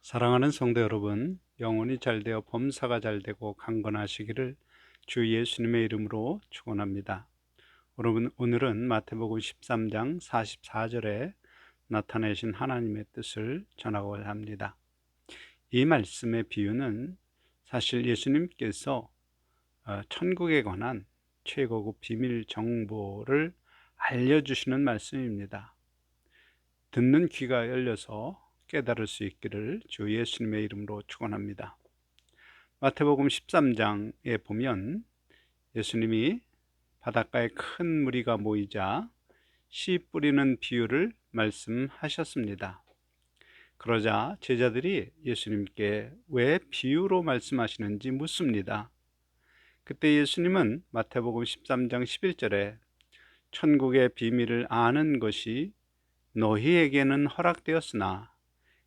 사랑하는 성도 여러분, 영혼이 잘되어 범사가 잘되고 강건하시기를 주 예수님의 이름으로 축원합니다. 여러분, 오늘은 마태복음 13장 44절에 나타내신 하나님의 뜻을 전하고자 합니다. 이 말씀의 비유는 사실 예수님께서 천국에 관한 최고급 비밀 정보를 알려주시는 말씀입니다. 듣는 귀가 열려서 깨달을 수 있기를 주 예수님의 이름으로 축원합니다. 마태복음 13장에 보면 예수님이 바닷가에 큰 무리가 모이자 씨 뿌리는 비유를 말씀하셨습니다. 그러자 제자들이 예수님께 왜 비유로 말씀하시는지 묻습니다. 그때 예수님은 마태복음 13장 11절에 천국의 비밀을 아는 것이 너희에게는 허락되었으나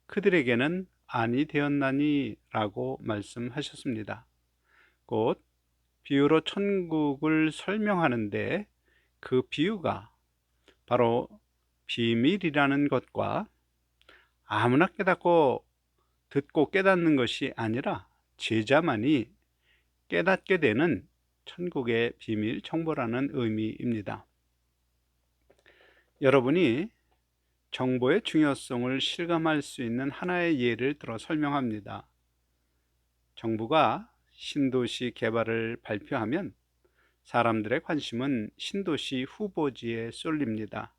그들에게는 아니 되었나니 라고 말씀하셨습니다. 곧 비유로 천국을 설명하는데 그 비유가 바로 비밀이라는 것과 아무나 깨닫고 듣고 깨닫는 것이 아니라 제자만이 깨닫게 되는 천국의 비밀 정보라는 의미입니다. 여러분이 정보의 중요성을 실감할 수 있는 하나의 예를 들어 설명합니다. 정부가 신도시 개발을 발표하면 사람들의 관심은 신도시 후보지에 쏠립니다.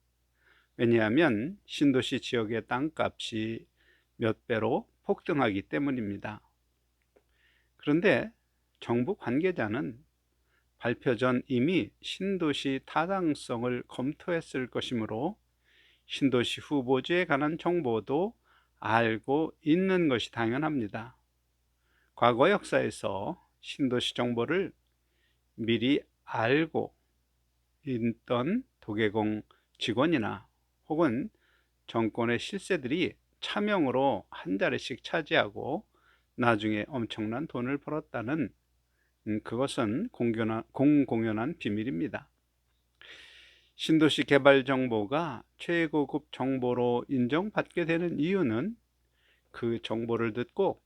왜냐하면 신도시 지역의 땅값이 몇 배로 폭등하기 때문입니다. 그런데 정부 관계자는 발표 전 이미 신도시 타당성을 검토했을 것이므로 신도시 후보지에 관한 정보도 알고 있는 것이 당연합니다. 과거 역사에서 신도시 정보를 미리 알고 있던 도개공 직원이나 혹은 정권의 실세들이 차명으로 한 자리씩 차지하고 나중에 엄청난 돈을 벌었다는 그것은 공공연한 비밀입니다. 신도시 개발 정보가 최고급 정보로 인정받게 되는 이유는 그 정보를 듣고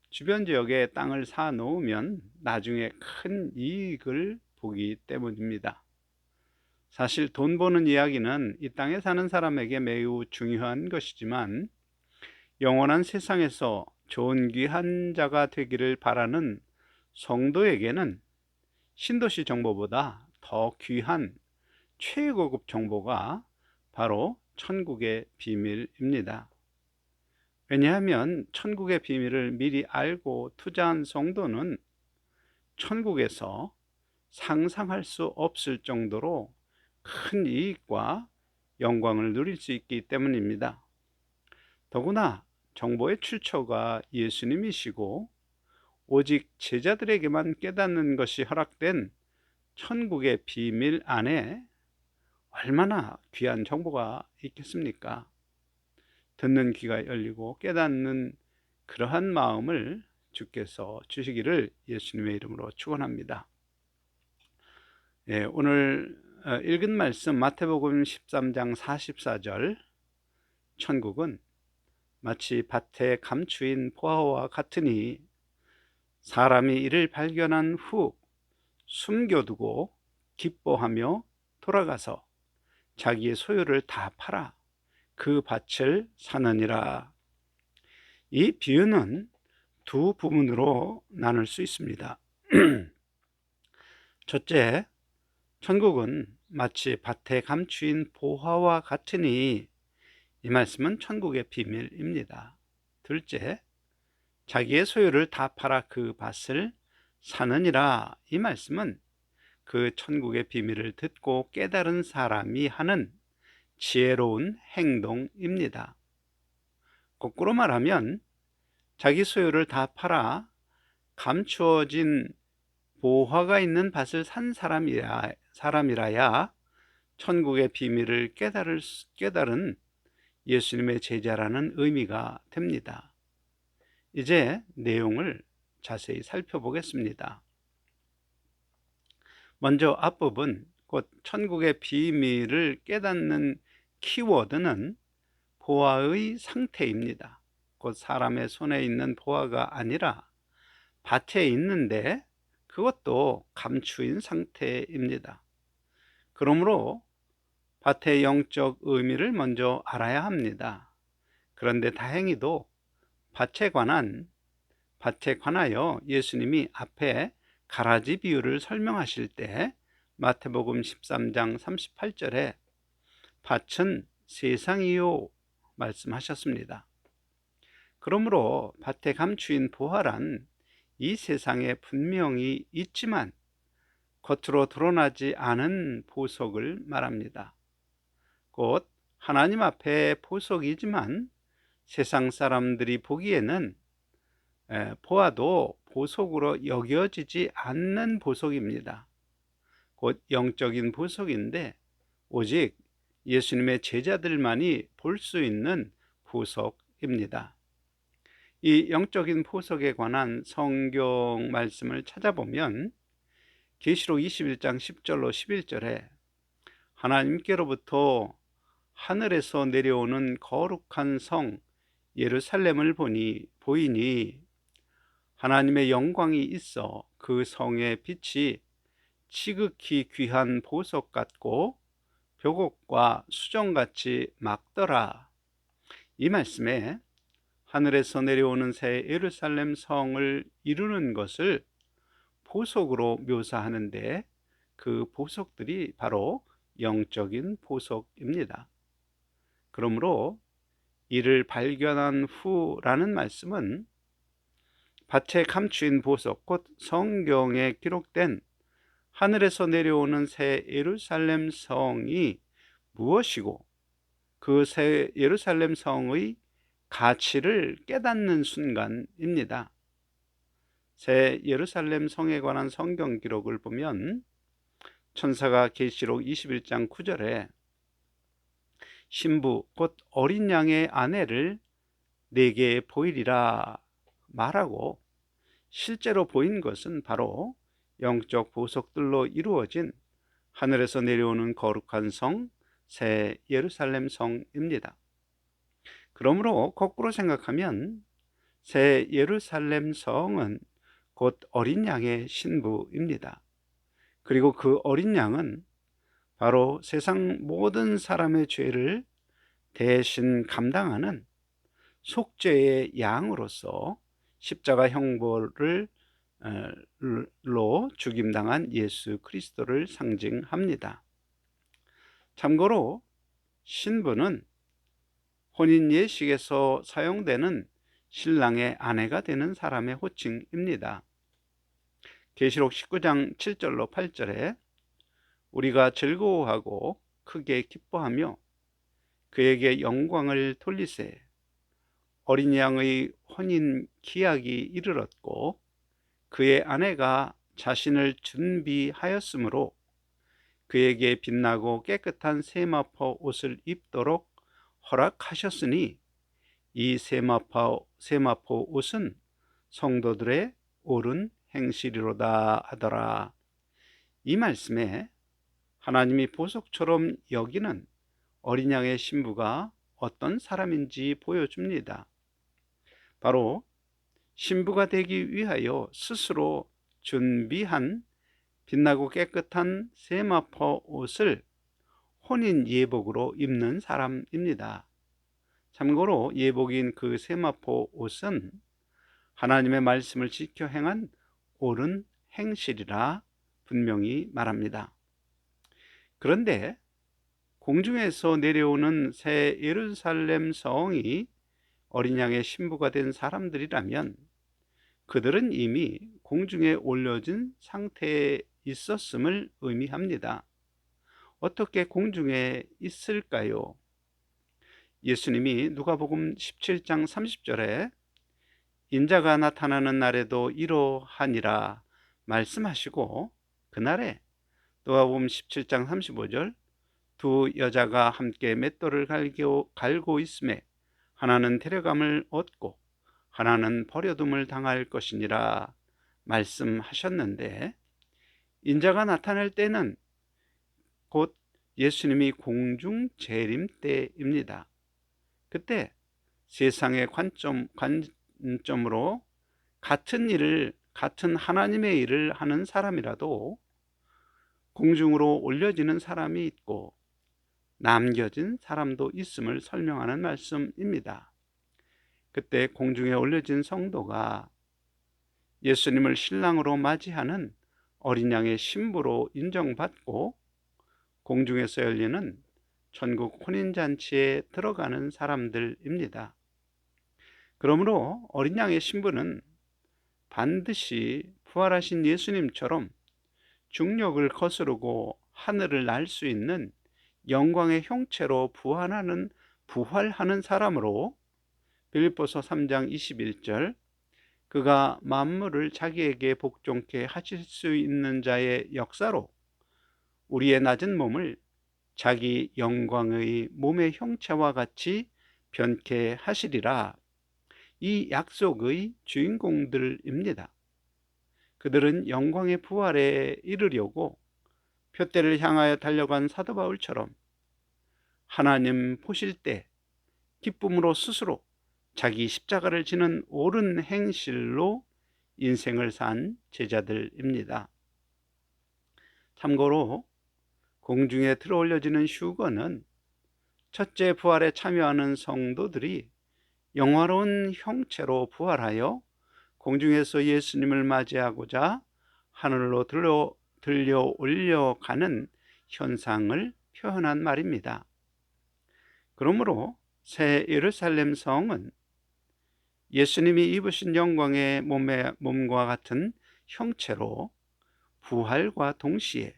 주변 지역에 땅을 사 놓으면 나중에 큰 이익을 보기 때문입니다. 사실 돈 버는 이야기는 이 땅에 사는 사람에게 매우 중요한 것이지만 영원한 세상에서 존귀한 자가 되기를 바라는 성도에게는 신도시 정보보다 더 귀한 최고급 정보가 바로 천국의 비밀입니다. 왜냐하면 천국의 비밀을 미리 알고 투자한 성도는 천국에서 상상할 수 없을 정도로 큰 이익과 영광을 누릴 수 있기 때문입니다. 더구나 정보의 출처가 예수님이시고 오직 제자들에게만 깨닫는 것이 허락된 천국의 비밀 안에 얼마나 귀한 정보가 있겠습니까? 듣는 귀가 열리고 깨닫는 그러한 마음을 주께서 주시기를 예수님의 이름으로 축원합니다. 오늘 읽은 말씀 마태복음 13장 44절, 천국은 마치 밭에 감추인 보화와 같으니 사람이 이를 발견한 후 숨겨두고 기뻐하며 돌아가서 자기의 소유를 다 팔아 그 밭을 사느니라. 이 비유는 두 부분으로 나눌 수 있습니다. 첫째, 천국은 마치 밭에 감추인 보화와 같으니 이 말씀은 천국의 비밀입니다. 둘째, 자기의 소유를 다 팔아 그 밭을 사느니라. 이 말씀은 그 천국의 비밀을 듣고 깨달은 사람이 하는 지혜로운 행동입니다. 거꾸로 말하면 자기 소유를 다 팔아 감추어진 보화가 있는 밭을 산 사람이라야 천국의 비밀을 깨달은 예수님의 제자라는 의미가 됩니다. 이제 내용을 자세히 살펴보겠습니다. 먼저 앞부분, 곧 천국의 비밀을 깨닫는 키워드는 보화의 상태입니다. 곧 사람의 손에 있는 보화가 아니라 밭에 있는데 그것도 감추인 상태입니다. 그러므로 밭의 영적 의미를 먼저 알아야 합니다. 그런데 다행히도 밭에 관하여 예수님이 앞에 가라지 비유를 설명하실 때 마태복음 13장 38절에 밭은 세상이요 말씀하셨습니다. 그러므로 밭에 감추인 보화란 이 세상에 분명히 있지만 겉으로 드러나지 않은 보석을 말합니다. 곧 하나님 앞에 보석이지만 세상 사람들이 보기에는 보아도 보석으로 여겨지지 않는 보석입니다. 곧 영적인 보석인데 오직 예수님의 제자들만이 볼 수 있는 보석입니다. 이 영적인 보석에 관한 성경 말씀을 찾아보면 계시록 21장 10절로 11절에 하나님께로부터 하늘에서 내려오는 거룩한 성 예루살렘을 보이니 하나님의 영광이 있어 그 성의 빛이 지극히 귀한 보석 같고 벽옥과 수정같이 막더라. 이 말씀에 하늘에서 내려오는 새 예루살렘 성을 이루는 것을 보석으로 묘사하는데 그 보석들이 바로 영적인 보석입니다. 그러므로 이를 발견한 후라는 말씀은 밭에 감추인 보석, 곧 성경에 기록된 하늘에서 내려오는 새 예루살렘 성이 무엇이고 그 새 예루살렘 성의 가치를 깨닫는 순간입니다. 새 예루살렘 성에 관한 성경 기록을 보면 천사가 계시록 21장 9절에 신부 곧 어린 양의 아내를 내게 보이리라 말하고 실제로 보인 것은 바로 영적 보석들로 이루어진 하늘에서 내려오는 거룩한 성, 새 예루살렘 성입니다. 그러므로 거꾸로 생각하면 새 예루살렘 성은 곧 어린 양의 신부입니다. 그리고 그 어린 양은 바로 세상 모든 사람의 죄를 대신 감당하는 속죄의 양으로서 십자가 형벌로 죽임당한 예수 그리스도를 상징합니다. 참고로 신부는 혼인 예식에서 사용되는 신랑의 아내가 되는 사람의 호칭입니다. 계시록 19장 7절로 8절에 우리가 즐거워하고 크게 기뻐하며 그에게 영광을 돌리세 어린 양의 혼인 기약이 이르렀고 그의 아내가 자신을 준비하였으므로 그에게 빛나고 깨끗한 세마포 옷을 입도록 허락하셨으니 이 세마포 옷은 성도들의 옳은 행실이로다 하더라. 이 말씀에 하나님이 보석처럼 여기는 어린 양의 신부가 어떤 사람인지 보여줍니다. 바로 신부가 되기 위하여 스스로 준비한 빛나고 깨끗한 세마포 옷을 혼인 예복으로 입는 사람입니다. 참고로 예복인 그 세마포 옷은 하나님의 말씀을 지켜 행한 옳은 행실이라 분명히 말합니다. 그런데 공중에서 내려오는 새 예루살렘 성이 어린 양의 신부가 된 사람들이라면 그들은 이미 공중에 올려진 상태에 있었음을 의미합니다. 어떻게 공중에 있을까요? 예수님이 누가복음 17장 30절에 인자가 나타나는 날에도 이러하니라 말씀하시고 그날에 누가복음 17장 35절 두 여자가 함께 맷돌을 갈고 있음에 하나는 데려감을 얻고 하나는 버려둠을 당할 것이니라 말씀하셨는데 인자가 나타날 때는 곧 예수님이 공중 재림 때입니다. 그때 세상의 관점으로 같은 하나님의 일을 하는 사람이라도 공중으로 올려지는 사람이 있고 남겨진 사람도 있음을 설명하는 말씀입니다. 그때 공중에 올려진 성도가 예수님을 신랑으로 맞이하는 어린 양의 신부로 인정받고 공중에서 열리는 천국 혼인잔치에 들어가는 사람들입니다. 그러므로 어린 양의 신부는 반드시 부활하신 예수님처럼 중력을 거스르고 하늘을 날 수 있는 영광의 형체로 부활하는 사람으로 빌립보서 3장 21절 그가 만물을 자기에게 복종케 하실 수 있는 자의 역사로 우리의 낮은 몸을 자기 영광의 몸의 형체와 같이 변케 하시리라. 이 약속의 주인공들입니다. 그들은 영광의 부활에 이르려고 표대를 향하여 달려간 사도 바울처럼 하나님 보실 때 기쁨으로 스스로 자기 십자가를 지는 옳은 행실로 인생을 산 제자들입니다. 참고로 공중에 들어올려지는 휴거는 첫째 부활에 참여하는 성도들이 영화로운 형체로 부활하여 공중에서 예수님을 맞이하고자 하늘로 들려 올려가는 현상을 표현한 말입니다. 그러므로 새 예루살렘 성은 예수님이 입으신 영광의 몸과 같은 형체로 부활과 동시에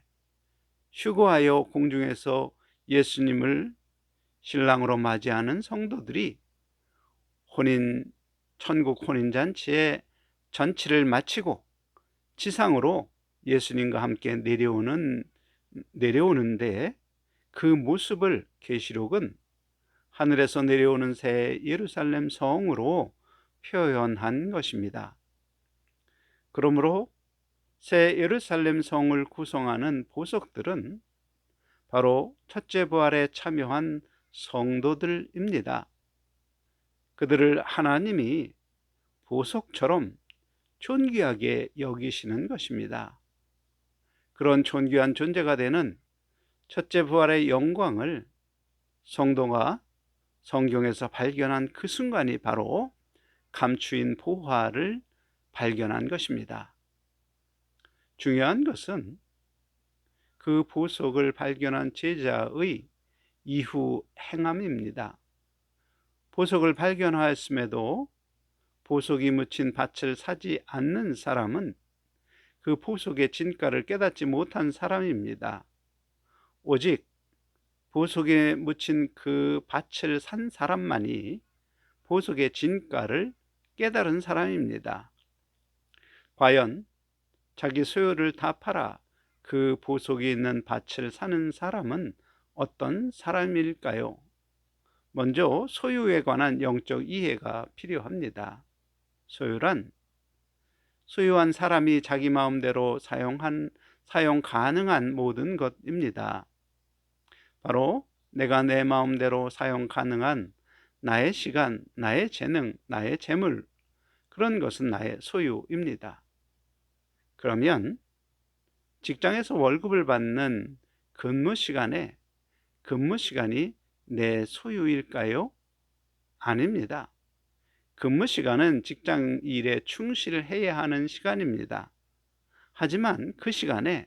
휴거하여 공중에서 예수님을 신랑으로 맞이하는 성도들이 천국 혼인잔치의 잔치를 마치고 지상으로 예수님과 함께 내려오는데 그 모습을 계시록은 하늘에서 내려오는 새 예루살렘 성으로 표현한 것입니다. 그러므로 새 예루살렘 성을 구성하는 보석들은 바로 첫째 부활에 참여한 성도들입니다. 그들을 하나님이 보석처럼 존귀하게 여기시는 것입니다. 그런 존귀한 존재가 되는 첫째 부활의 영광을 성도가 성경에서 발견한 그 순간이 바로 감추인 보화를 발견한 것입니다. 중요한 것은 그 보석을 발견한 제자의 이후 행함입니다. 보석을 발견하였음에도 보석이 묻힌 밭을 사지 않는 사람은 그 보석의 진가를 깨닫지 못한 사람입니다. 오직 보석에 묻힌 그 밭을 산 사람만이 보석의 진가를 깨달은 사람입니다. 과연 자기 소유를 다 팔아 그 보석이 있는 밭을 사는 사람은 어떤 사람일까요? 먼저 소유에 관한 영적 이해가 필요합니다. 소유한 사람이 자기 마음대로 사용 가능한 모든 것입니다. 바로 내가 내 마음대로 사용 가능한 나의 시간, 나의 재능, 나의 재물, 그런 것은 나의 소유입니다. 그러면 직장에서 월급을 받는 근무 시간이 내 소유일까요? 아닙니다. 근무 시간은 직장 일에 충실해야 하는 시간입니다. 하지만 그 시간에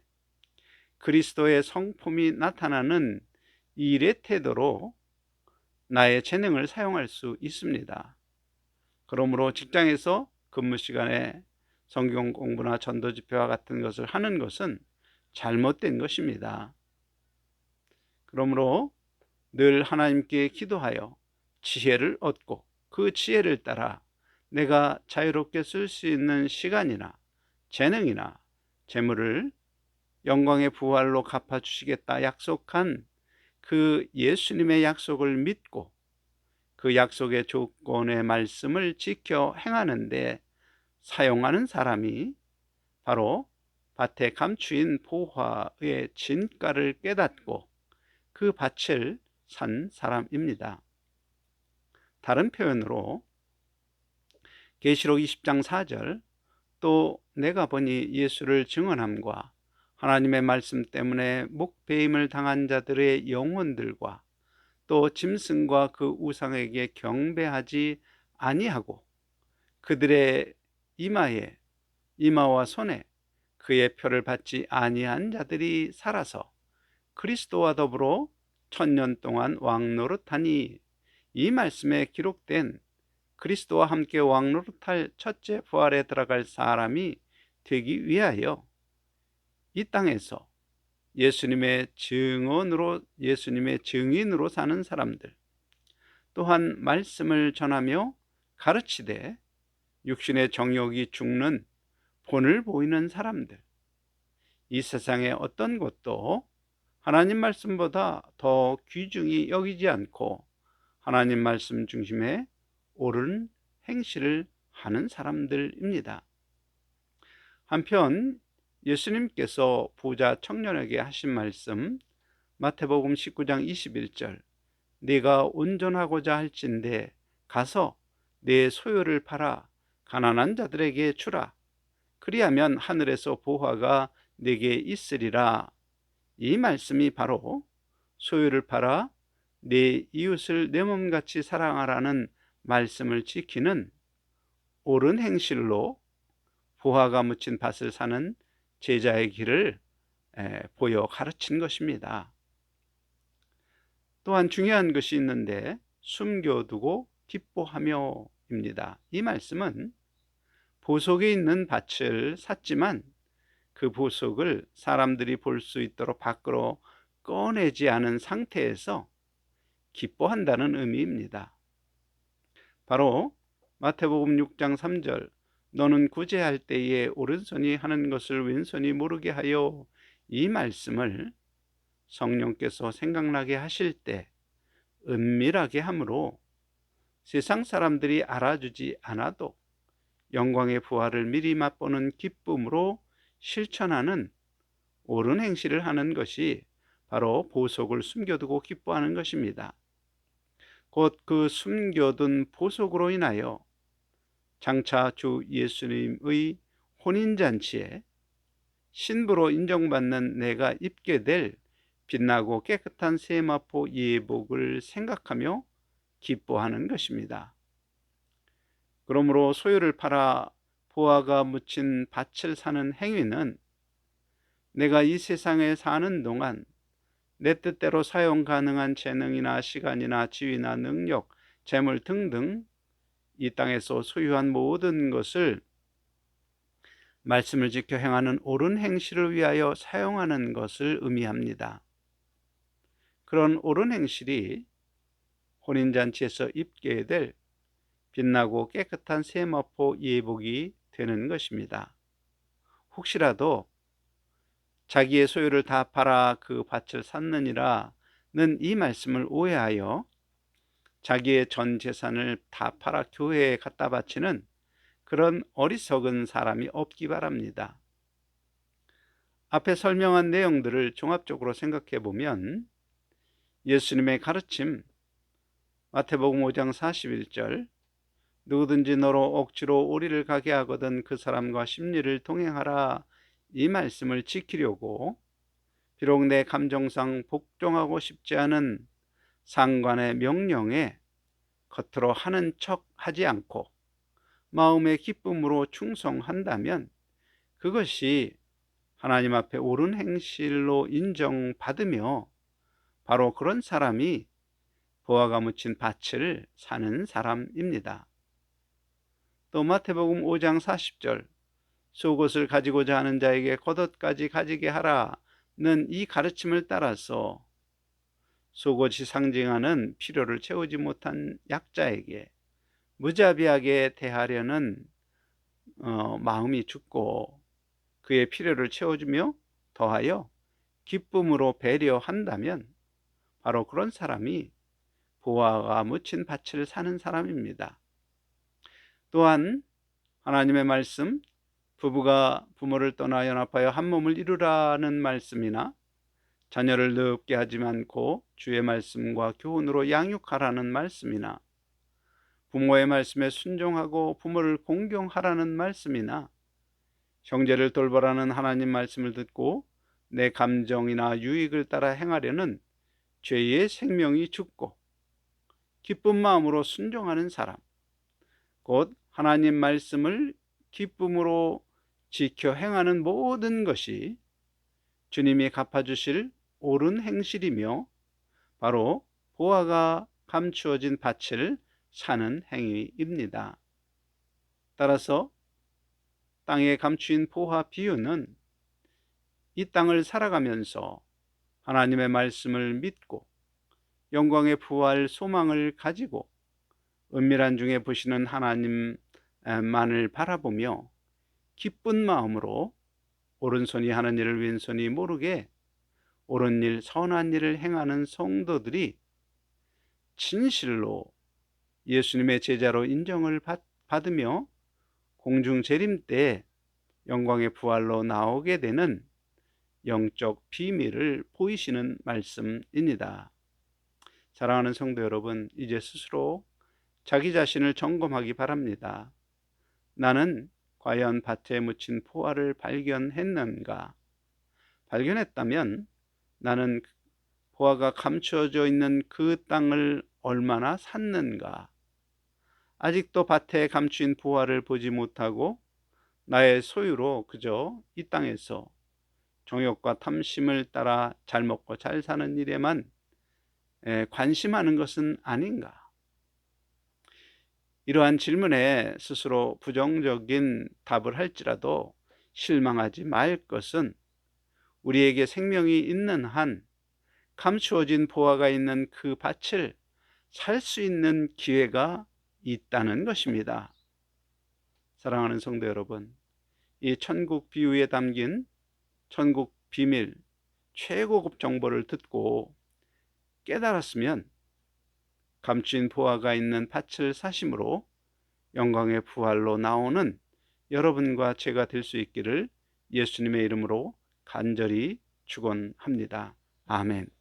그리스도의 성품이 나타나는 일의 태도로 나의 재능을 사용할 수 있습니다. 그러므로 직장에서 근무 시간에 성경 공부나 전도 집회와 같은 것을 하는 것은 잘못된 것입니다. 그러므로 늘 하나님께 기도하여 지혜를 얻고 그 지혜를 따라 내가 자유롭게 쓸 수 있는 시간이나 재능이나 재물을 영광의 부활로 갚아주시겠다 약속한 그 예수님의 약속을 믿고 그 약속의 조건의 말씀을 지켜 행하는데 사용하는 사람이 바로 밭에 감추인 보화의 진가를 깨닫고 그 밭을 산 사람입니다. 다른 표현으로 계시록 20장 4절, 또 내가 보니 예수를 증언함과 하나님의 말씀 때문에 목배임을 당한 자들의 영혼들과 또 짐승과 그 우상에게 경배하지 아니하고 그들의 이마와 손에 그의 표를 받지 아니한 자들이 살아서 그리스도와 더불어 1000년 동안 왕노릇하니, 이 말씀에 기록된 그리스도와 함께 왕노릇할 첫째 부활에 들어갈 사람이 되기 위하여 이 땅에서 예수님의 증인으로 사는 사람들, 또한 말씀을 전하며 가르치되 육신의 정욕이 죽는 본을 보이는 사람들, 이 세상의 어떤 것도 하나님 말씀보다 더 귀중히 여기지 않고 하나님 말씀 중심의 옳은 행실을 하는 사람들입니다. 한편 예수님께서 부자 청년에게 하신 말씀, 마태복음 19장 21절, 네가 온전하고자 할진대 가서 네 소유를 팔아 가난한 자들에게 주라. 그리하면 하늘에서 보화가 네게 있으리라. 이 말씀이 바로 소유를 팔아 네 이웃을 내 몸같이 사랑하라는 말씀을 지키는 옳은 행실로 보화가 묻힌 밭을 사는 제자의 길을 보여 가르친 것입니다. 또한 중요한 것이 있는데, 숨겨두고 기뻐하며입니다. 이 말씀은 보석에 있는 밭을 샀지만 그 보석을 사람들이 볼 수 있도록 밖으로 꺼내지 않은 상태에서 기뻐한다는 의미입니다. 바로 마태복음 6장 3절, 너는 구제할 때에 오른손이 하는 것을 왼손이 모르게 하여, 이 말씀을 성령께서 생각나게 하실 때 은밀하게 함으로 세상 사람들이 알아주지 않아도 영광의 부활을 미리 맛보는 기쁨으로 실천하는 옳은 행실을 하는 것이 바로 보석을 숨겨두고 기뻐하는 것입니다. 곧 그 숨겨둔 보석으로 인하여 장차 주 예수님의 혼인잔치에 신부로 인정받는 내가 입게 될 빛나고 깨끗한 세마포 예복을 생각하며 기뻐하는 것입니다. 그러므로 소유를 팔아 보화가 묻힌 밭을 사는 행위는 내가 이 세상에 사는 동안 내 뜻대로 사용 가능한 재능이나 시간이나 지위나 능력, 재물 등등 이 땅에서 소유한 모든 것을 말씀을 지켜 행하는 옳은 행실을 위하여 사용하는 것을 의미합니다. 그런 옳은 행실이 혼인잔치에서 입게 될 빛나고 깨끗한 세마포 예복이 되는 것입니다. 혹시라도 자기의 소유를 다 팔아 그 밭을 샀느니라는 이 말씀을 오해하여 자기의 전 재산을 다 팔아 교회에 갖다 바치는 그런 어리석은 사람이 없기 바랍니다. 앞에 설명한 내용들을 종합적으로 생각해 보면 예수님의 가르침, 마태복음 5장 41절, 누구든지 너로 억지로 오리를 가게 하거든 그 사람과 심리를 동행하라, 이 말씀을 지키려고 비록 내 감정상 복종하고 싶지 않은 상관의 명령에 겉으로 하는 척 하지 않고 마음의 기쁨으로 충성한다면 그것이 하나님 앞에 옳은 행실로 인정받으며 바로 그런 사람이 보화가 묻힌 밭을 사는 사람입니다. 또 마태복음 5장 40절, 속옷을 가지고자 하는 자에게 겉옷까지 가지게 하라는 이 가르침을 따라서 속옷이 상징하는 필요를 채우지 못한 약자에게 무자비하게 대하려는 마음이 죽고 그의 필요를 채워주며 더하여 기쁨으로 배려한다면 바로 그런 사람이 보화가 묻힌 밭을 사는 사람입니다. 또한 하나님의 말씀, 부부가 부모를 떠나 연합하여 한 몸을 이루라는 말씀이나 자녀를 늙게 하지 않고 주의 말씀과 교훈으로 양육하라는 말씀이나 부모의 말씀에 순종하고 부모를 공경하라는 말씀이나 형제를 돌보라는 하나님 말씀을 듣고 내 감정이나 유익을 따라 행하려는 죄의 생명이 죽고 기쁜 마음으로 순종하는 사람, 곧 하나님 말씀을 기쁨으로 지켜 행하는 모든 것이 주님이 갚아주실 옳은 행실이며 바로 보화가 감추어진 밭을 사는 행위입니다. 따라서 땅에 감추인 보화 비유는 이 땅을 살아가면서 하나님의 말씀을 믿고 영광의 부활 소망을 가지고 은밀한 중에 보시는 하나님만을 바라보며 기쁜 마음으로 오른손이 하는 일을 왼손이 모르게 옳은 일, 선한 일을 행하는 성도들이 진실로 예수님의 제자로 인정을 받으며 공중 재림 때 영광의 부활로 나오게 되는 영적 비밀을 보이시는 말씀입니다. 사랑하는 성도 여러분, 이제 스스로 자기 자신을 점검하기 바랍니다. 나는 과연 밭에 묻힌 포화를 발견했는가? 발견했다면 나는 포화가 감추어져 있는 그 땅을 얼마나 샀는가? 아직도 밭에 감추인 포화를 보지 못하고 나의 소유로 그저 이 땅에서 정욕과 탐심을 따라 잘 먹고 잘 사는 일에만 관심하는 것은 아닌가? 이러한 질문에 스스로 부정적인 답을 할지라도 실망하지 말 것은 우리에게 생명이 있는 한 감추어진 보화가 있는 그 밭을 살 수 있는 기회가 있다는 것입니다. 사랑하는 성도 여러분, 이 천국 비유에 담긴 천국 비밀 최고급 정보를 듣고 깨달았으면 감추인 보화가 있는 밭을 사심으로 영광의 부활로 나오는 여러분과 제가 될 수 있기를 예수님의 이름으로 간절히 축원합니다. 아멘.